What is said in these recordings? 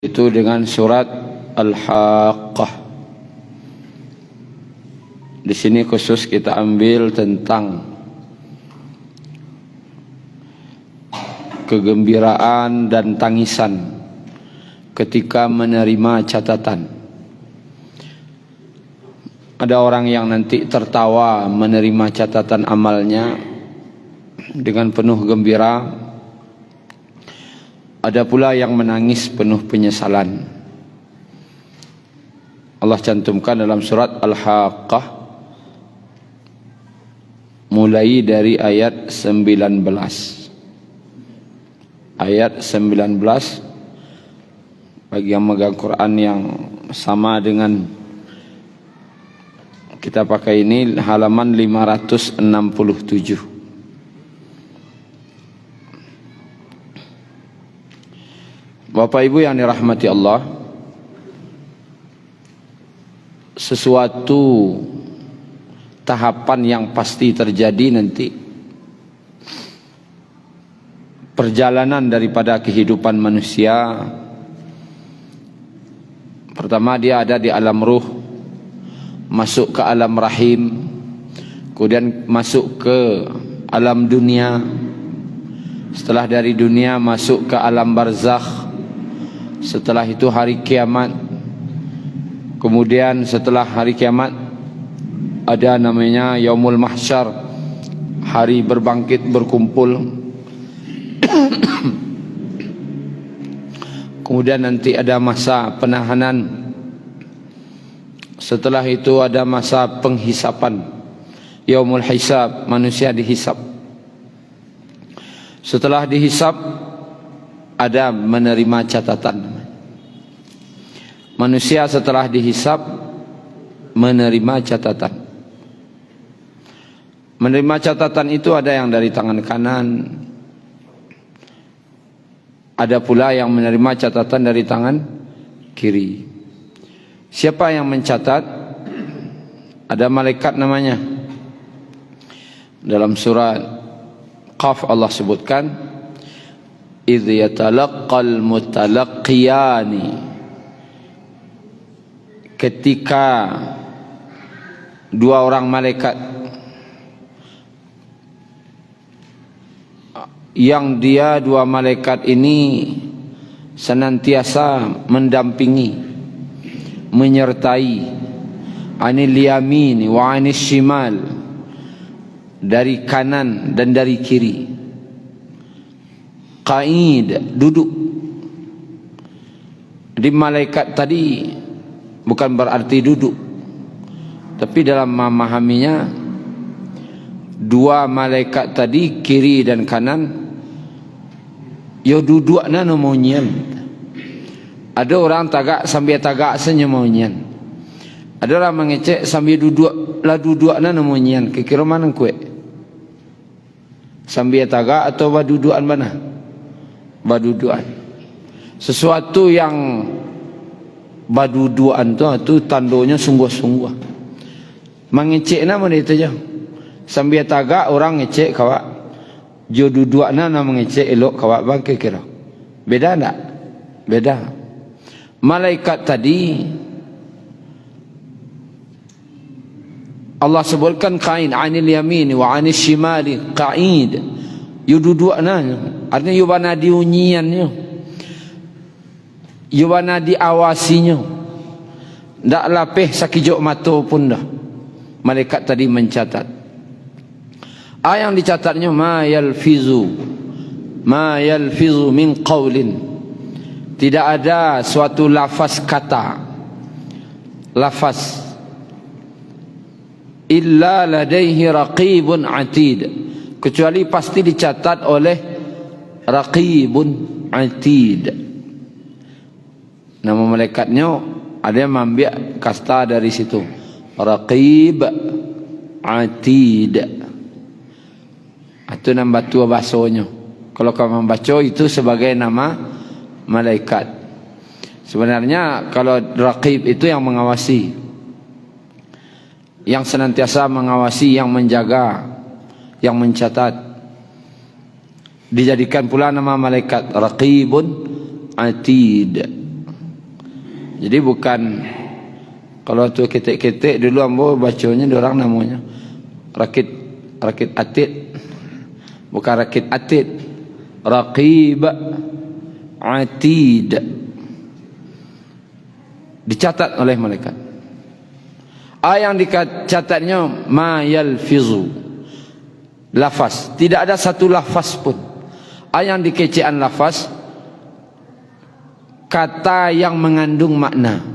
itu dengan surat Al-Haqqah. Di sini khusus kita ambil tentang kegembiraan dan tangisan ketika menerima catatan. Ada orang yang nanti tertawa menerima catatan amalnya dengan penuh gembira. Ada pula yang menangis penuh penyesalan. Allah cantumkan dalam surat Al-Haqqah mulai dari ayat 19. Ayat 19 bagi yang megang Quran yang sama dengan kita pakai ini, halaman 567. Bapak Ibu yang dirahmati Allah, sesuatu tahapan yang pasti terjadi nanti, perjalanan daripada kehidupan manusia. Pertama dia ada di alam ruh, masuk ke alam rahim, kemudian masuk ke alam dunia. Setelah dari dunia masuk ke alam barzakh. Setelah itu hari kiamat. Kemudian setelah hari kiamat ada namanya Yaumul Mahsyar, hari berbangkit berkumpul. Kemudian nanti ada masa penahanan. Setelah itu ada masa penghisapan, Yaumul Hisab, manusia dihisab. Setelah dihisab ada menerima catatan. Manusia setelah dihisab menerima catatan. Menerima catatan itu ada yang dari tangan kanan, ada pula yang menerima catatan dari tangan kiri. Siapa yang mencatat? Ada malaikat namanya. Dalam surat Qaf Allah sebutkan, idz yatalaqqal mutalaqqiyani, ketika dua orang malaikat yang dia dua malaikat ini senantiasa mendampingi, menyertai, anil yamini wa anis shimal, dari kanan dan dari kiri. Qa'id, duduk. Di malaikat tadi bukan berarti duduk, tapi dalam memahaminya dua malaikat tadi kiri dan kanan yo duduk na nomonyan. Ada orang tagak sambil tagak senyemonyan. Ada orang mengecek sambil duduk na nomonyan. Kira mana kue? Sambil tagak atau baduduan mana? Baduduan. Sesuatu yang baduduan tu tandonya sungguh-sungguh. Mengecek nama itu je. Sambil tagak orang ngecek kawak. Jo duduakna na mengecek elok kawak bang kira. Beda tak? Beda. Malaikat tadi Allah sebutkan qa'id anil yamini wa anil shimali qa'id. Yu duduakna. Artinya yu bana diunyiannya. Yu bana diawasinya. Tak lapih sakijok mata pun dah. Malaikat tadi mencatat. Yang dicatatnya ma yalfizu min qawlin. Tidak ada suatu lafaz kata, lafaz, illa ladaihi raqibun atid, kecuali pasti dicatat oleh raqibun atid. Nama malaikatnya ada yang mengambil kasta dari situ, raqib atid. Itu nama tua bahasanya. Kalau kamu membaca itu sebagai nama malaikat. Sebenarnya kalau raqib itu yang mengawasi, yang senantiasa mengawasi, yang menjaga, yang mencatat. Dijadikan pula nama malaikat raqibun atid. Jadi bukan, kalau tu ketik-ketik dulu ambo bacanya orang namanya rakit atid, bukan rakit atid, raqib atid, dicatat oleh malaikat. Yang dicatatnya ma yalfizu, lafaz, tidak ada satu lafaz pun. Yang dikecean lafaz, kata yang mengandung makna.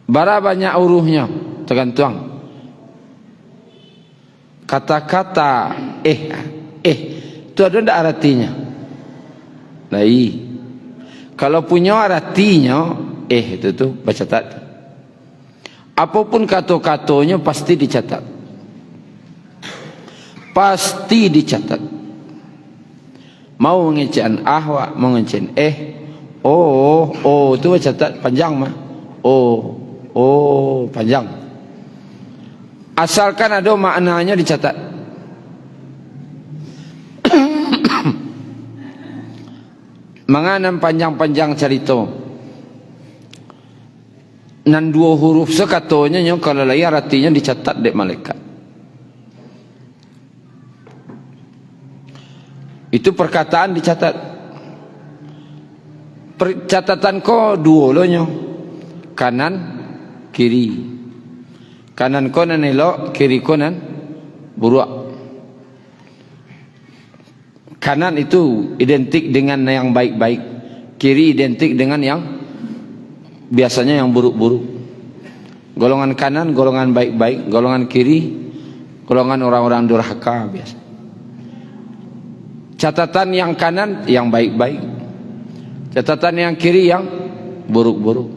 Bara banyak uruhnya, tergantung. Kata-kata itu ada ndak artinya? Lai. Kalau punya artinya itu tuh baca tak. Apapun kata-katanya pasti dicatat. Pasti dicatat. Mau mengecean ahwa, mau mengecean itu baca tak panjang mah. Panjang. Asalkan ada maknanya dicatat. Menganam panjang-panjang cerita. Nan dua huruf sekatonya kalau layar artinya dicatat dek malaikat. Itu perkataan dicatat. Catatan ko dua loh, kanan kiri. Kanan ko nan elok, kiri ko nan buruk. Kanan itu identik dengan yang baik-baik, kiri identik dengan yang biasanya yang buruk-buruk. Golongan kanan golongan baik-baik, golongan kiri golongan orang-orang durhaka biasa. Catatan yang kanan yang baik-baik, catatan yang kiri yang buruk-buruk.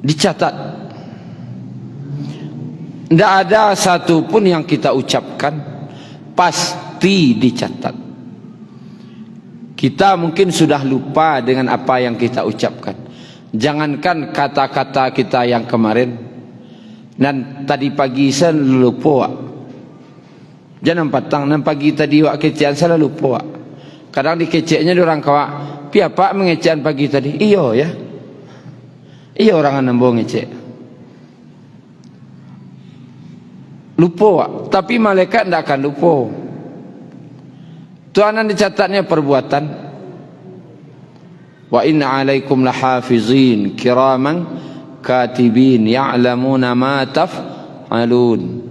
Dicatat. Tidak ada satu pun yang kita ucapkan pasti dicatat. Kita mungkin sudah lupa dengan apa yang kita ucapkan. Jangankan kata-kata kita yang kemarin, dan tadi pagi saya lupa. Jangan patang dan pagi tadi wak kecean saya lupa. Kadang dikeceknya orang kawak, piapa mengecean pagi tadi? Iyo ya. Iyo orang nambah ngecek. Lupa, tapi malaikat tidak akan lupa. Tuhan dicatatnya perbuatan. Wa inna alaikum lahafizin kiraman katibin ya'lamuna ma taf'alun.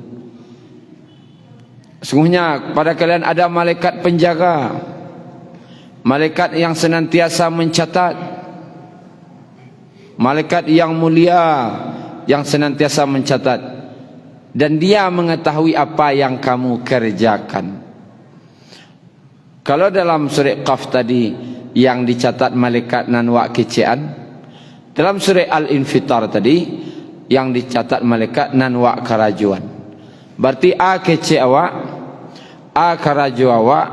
Sungguhnya pada kalian ada malaikat penjaga, malaikat yang senantiasa mencatat, malaikat yang mulia yang senantiasa mencatat. Dan dia mengetahui apa yang kamu kerjakan. Kalau dalam surah Qaf tadi yang dicatat malaikat nan wak kecean, dalam surah Al-Infitar tadi yang dicatat malaikat nan wak kerajuan. Berarti kece awak, keraju awak,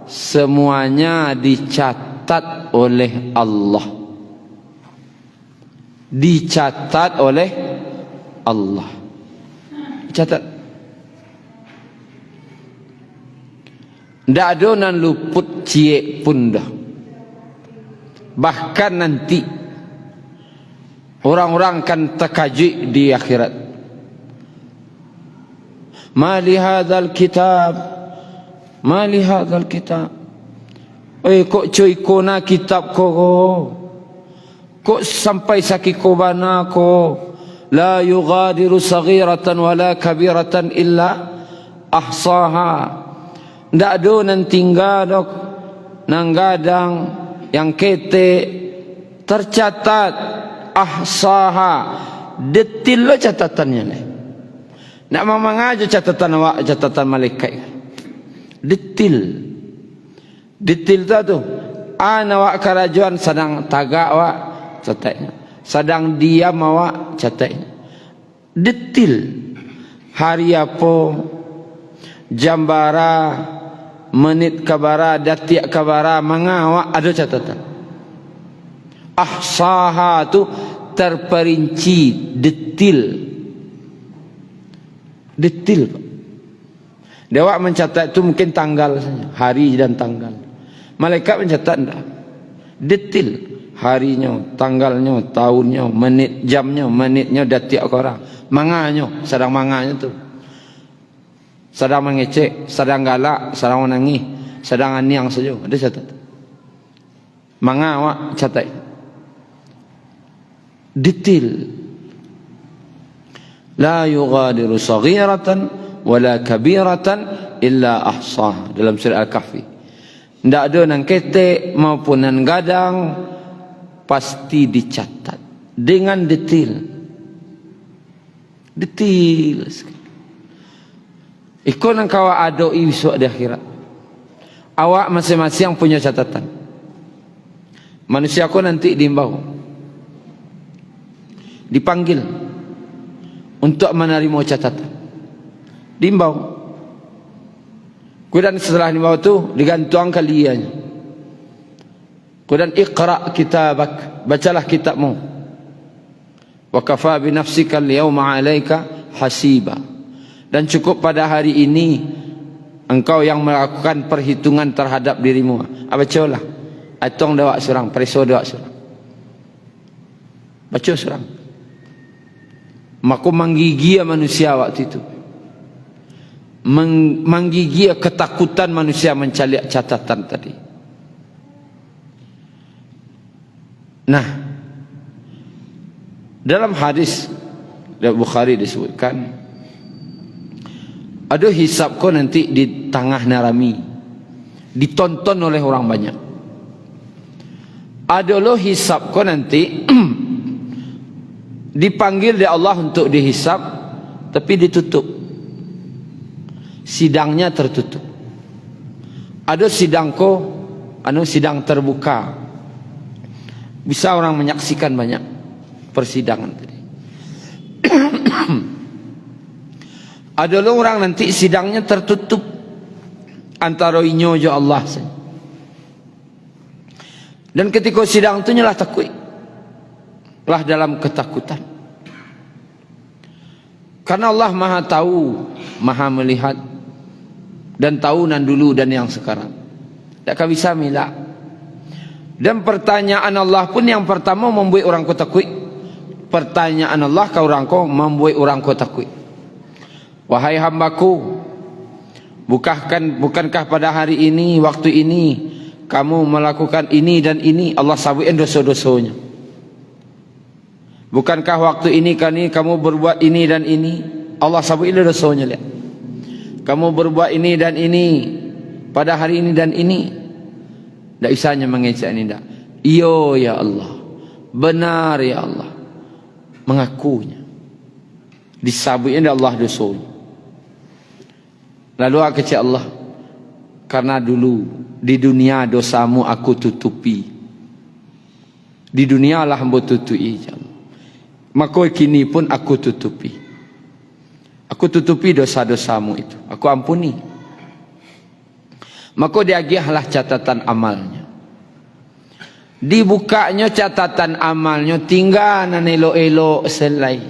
semuanya dicatat oleh Allah. Dicatat oleh Allah. Catat. Tidak ada nan luput cie pun dah. Bahkan nanti orang-orang akan terkajik di akhirat. Ma li hadzal kitab, ma li hadzal kitab. Kok cuy kona kitab ko? Kok sampai sakiko bana ko? La yughadiru saghiratan wala kabiratan illa ahsaha. Tidak ada nan tinggal dok, nang gadang yang kete tercatat ahsaha. Detil lo catatannya nih. Nak memang aja catatan awak, catatan malaikat. Detil. Detil tu. Awak kerajuan sedang tagak awak catatnya. Sedang diam awak catatnya. Detil. Hari apa, jam bara, menit kabara, detik kabara, mengawak ada catatan. Ahsaha tu terperinci, detil. Detil. Dewa mencatat itu mungkin tanggal saja, hari dan tanggal. Malaikat mencatat enggak. Detail harinya, tanggalnya, tahunnya, menit, jamnya, menitnya, detik orang. Manganya, sedang manganya tu. Sedang mengecek, sedang galak, sedang menangis, sedang aniang saja. Ada catat. Manga awak catat. Detail. La yughadiru saghiratan wala kabiratan illa ahsah. Dalam surah Al-Kahfi. Tidak ada nan ketek maupun nan gadang, pasti dicatat dengan detail. Detail sekali. Ikut nan kawa ada besok di akhirat. Awak masing-masing punya catatan. Manusia aku nanti diimbau, dipanggil untuk menerima catatan. Diimbau. Kemudian setelah diimbau tu digantung kaliannya. Kemudian iqra kitabak, bacalah kitabmu. Wa kafa bi nafsika al-yawma 'alaika hasiba. Dan cukup pada hari ini engkau yang melakukan perhitungan terhadap dirimu. Bacalah. Atong dawak surang, preso dawak surang. Baca surang. Maka menggigil manusia waktu itu. Menggigil ketakutan manusia mencari catatan tadi. Nah, dalam hadis dari Bukhari disebutkan, ada hisab kau nanti di tengah narami, ditonton oleh orang banyak. Ada lo hisab kau nanti dipanggil oleh Allah untuk dihisab, tapi ditutup. Sidangnya tertutup. Ada sidang ko, sidang terbuka. Bisa orang menyaksikan banyak persidangan tadi. Ada orang nanti sidangnya tertutup, antara inyo je Allah saja. Dan ketika sidang itu nyalah takut, lah dalam ketakutan. Karena Allah Maha tahu, Maha melihat, dan tahu nan dulu dan yang sekarang. Tak akan bisa milak. Dan pertanyaan Allah pun yang pertama membuat orang kau takut. Pertanyaan Allah ke orang kau membuat orang kau takut. Wahai hambaku, bukankah pada hari ini, waktu ini, kamu melakukan ini dan ini? Allah sabuin dosa-dosanya. Bukankah waktu ini kamu berbuat ini dan ini? Allah sabuin dosanya. Lihat. Kamu berbuat ini dan ini pada hari ini dan ini. Tak isanya mengecek ini tak. Iyo ya Allah, benar ya Allah. Mengakunya. Disabuin Allah dosanya. Lalu aku kecek Allah, karena dulu di dunia dosamu aku tutupi. Di dunia lah hamba tutupi. Maka kini pun aku tutupi. Aku tutupi dosa-dosamu itu. Aku ampuni. Maka diagihlah catatan amalnya. Dibukanya catatan amalnya, tinggal nan elok-elok selai.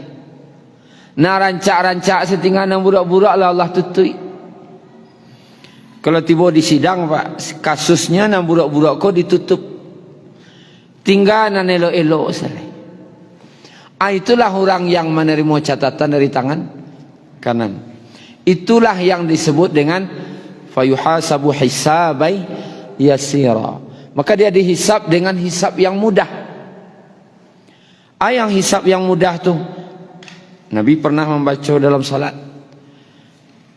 Nak rancak-rancak setinggal nan burak-burak lah Allah tutupi. Kalau tiba di sidang pak, kasusnya nan burak-burak kau ditutup. Tinggal nan elok-elok selai. Itulah orang yang menerima catatan dari tangan kanan. Itulah yang disebut dengan fayuhasabu hisabai yasira. Maka dia dihisab dengan hisab yang mudah. Yang hisab yang mudah tu Nabi pernah membaca dalam salat.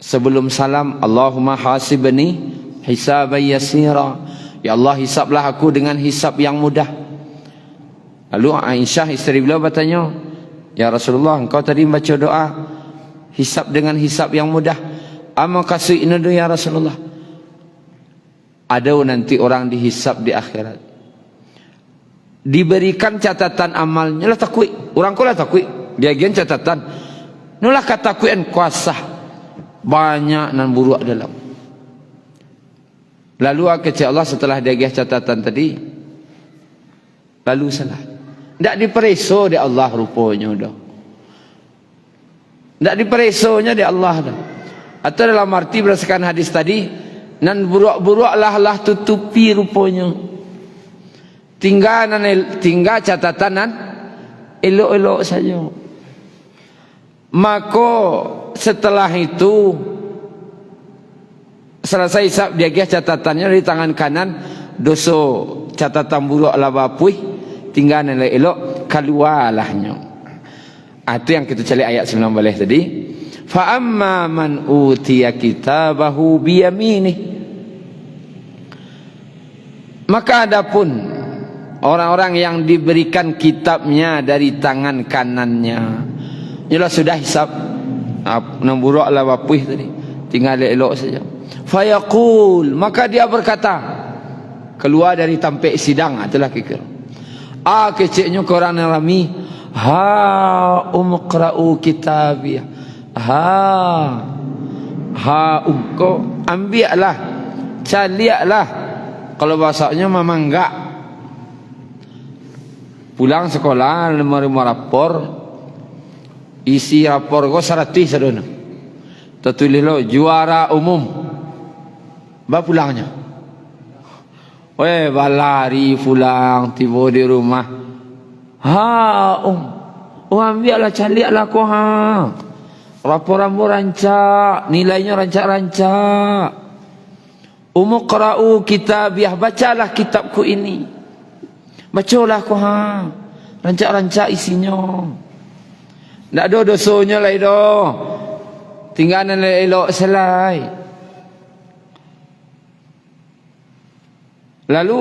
Sebelum salam, Allahumma hasibni hisabai yasira. Ya Allah, hisablah aku dengan hisab yang mudah. Lalu Aisyah isteri beliau bertanya, ya Rasulullah, engkau tadi membaca doa hisab dengan hisab yang mudah. Ama kasih ini ya Rasulullah. Ada nanti orang dihisab di akhirat, diberikan catatan amalnya lah takut. Orang kau lah takut. Bagian catatan. Nulah katakuan kuasa banyak nan buruk dalam. Lalu kecil Allah setelah dia catatan tadi, lalu salah. Tak dipereso di Allah rupanya dah. Tak diperesonya di Allah dah. Atau dalam arti berdasarkan hadis tadi, nan buruk-buruk lah tutupi rupanya. tinggal catatanan elok-elok saja. Maka setelah itu selesai hisap, dia catatannya di tangan kanan, dosa catatan buruk laba puih, tinggal elok-elok keluarlahnya. Itu yang kita cari ayat 19 tadi. Fa amma man utiya kitabahu biyaminih, maka adapun orang-orang yang diberikan kitabnya dari tangan kanannya, ialah sudah hisap buruk laba puih tadi, tinggal elok saja. Fayaqul, maka dia berkata, keluar dari tampik sidang, itulah kira. Keciknya korang rami, ha umqra'u kitabiyah, kau ambillah, caliaklah. Kalau bahasanya memang enggak. Pulang sekolah menerima rapor, isi rapor kau 100 sadona, tertulis lo juara umum. Pulangnya, balari pulang, tiba di rumah, ambillah, caliaklah kau, rapor-rapor rancak, nilainya rancak-rancak. Umqra'u kitabiyah, bacalah kitabku ini, bacalah kau, rancak-rancak isinya. Tak ada dosanya lah itu, tinggal elok selai. Lalu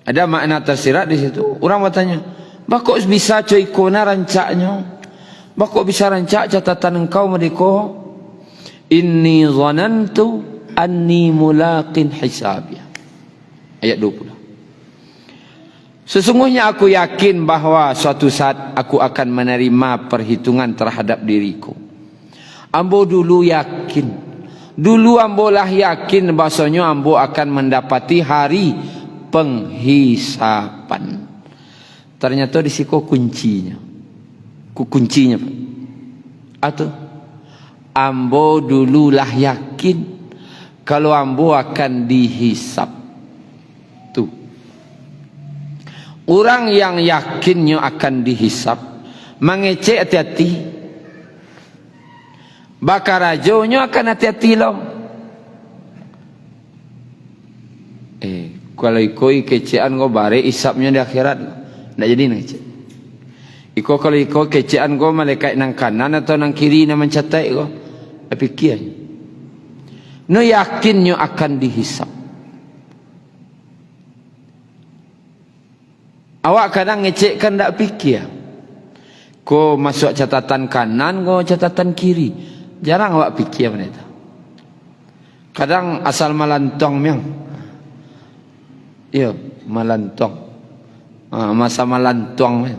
ada makna tersirat di situ. Orang bertanya, bakok bisa coikona rancaknya? Bakok bisa rancak catatan engkau mereka? Inni zanantu anni mulaqin hisabiyah. Ayat 20. Sesungguhnya aku yakin bahawa suatu saat aku akan menerima perhitungan terhadap diriku. Ambo dulu yakin. Dulu ambo lah yakin bahasanya ambo akan mendapati hari penghisapan. Ternyata di situ kuncinya. Kuncinya, Pak. Atau ambo dulu lah yakin kalau ambo akan dihisap. Tuh. Orang yang yakinnya akan dihisap, mengecek hati-hati. Bakar rajonya akan hati-hati loh. Kalau ikoi kecean kau bare isapnya di akhirat, tak jadi ngecek. Iko kalau iko kecean kau malaikat nang kanan atau nang kiri nak mencatat kau, fikirnya. No yakinnya akan dihisap. Awak kadang ngecek kan tak fikir. Kau masuk catatan kanan, kau catatan kiri. Jarang awak fikir benda itu. Kadang asal malantong yang. Ya, malantong. Masa malantong.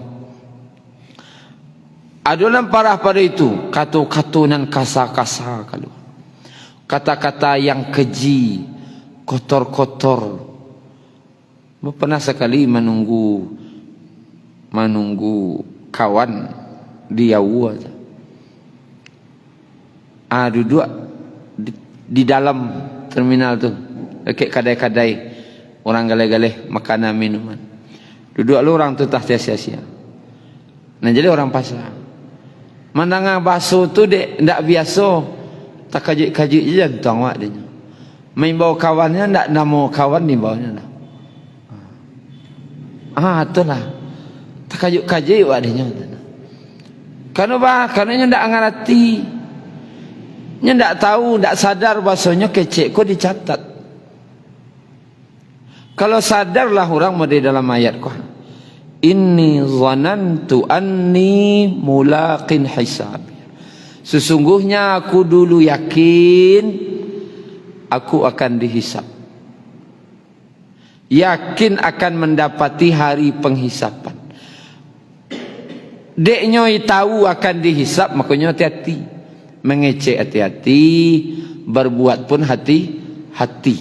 Adalah parah pada itu. Kata-kata kasar-kasar kalau. Kata-kata yang keji, kotor-kotor. Pernah sekali menunggu kawan di Yawa. Duduk di dalam terminal tu, dekat kadai-kadai orang galai-galai makanan minuman. Duduk lu orang tu tak sia-sia. Nah jadi orang pasar. Mandangan bakso tu dek ndak biasa, tak kajik-kajik je jantung wak dia. Main bawa kawannya ndak nama kawan ni bawanya dah. Itulah. Tak kajik-kajik wak dia. Karena ndak ngerti. Nya ndak tahu, ndak sadar bahasanya kecek kau dicatat. Kalau sadarlah orang mau di dalam ayat kau. Inni zanantu anni mulaqin hisab. Sesungguhnya aku dulu yakin aku akan dihisap. Yakin akan mendapati hari penghisapan. Deknya tahu akan dihisap, makanya hati-hati. Mengecek hati-hati, berbuat pun hati-hati.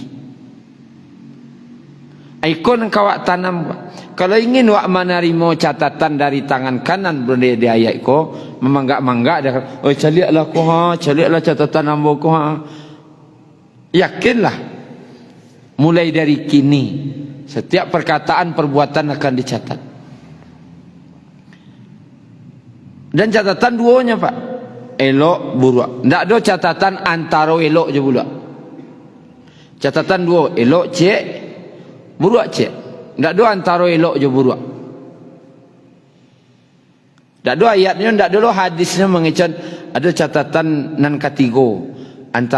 Ikon kawak tanam. Kalau ingin wak menerima catatan dari tangan kanan benda di ayat ko, memanggak-manggak dia kata, caliaklah ko caliaklah catatan ambo ko Yakinlah mulai dari kini Setiap perkataan perbuatan akan dicatat. Dan catatan duanya Pak, elok buruk. Tidak ada catatan antara elok je pula. Catatan dua, elok cek, buruk cek. Tidak ada antara elok je buruk. Tak ada ayatnya, tak ada hadisnya mengecan ada catatan nan katigo.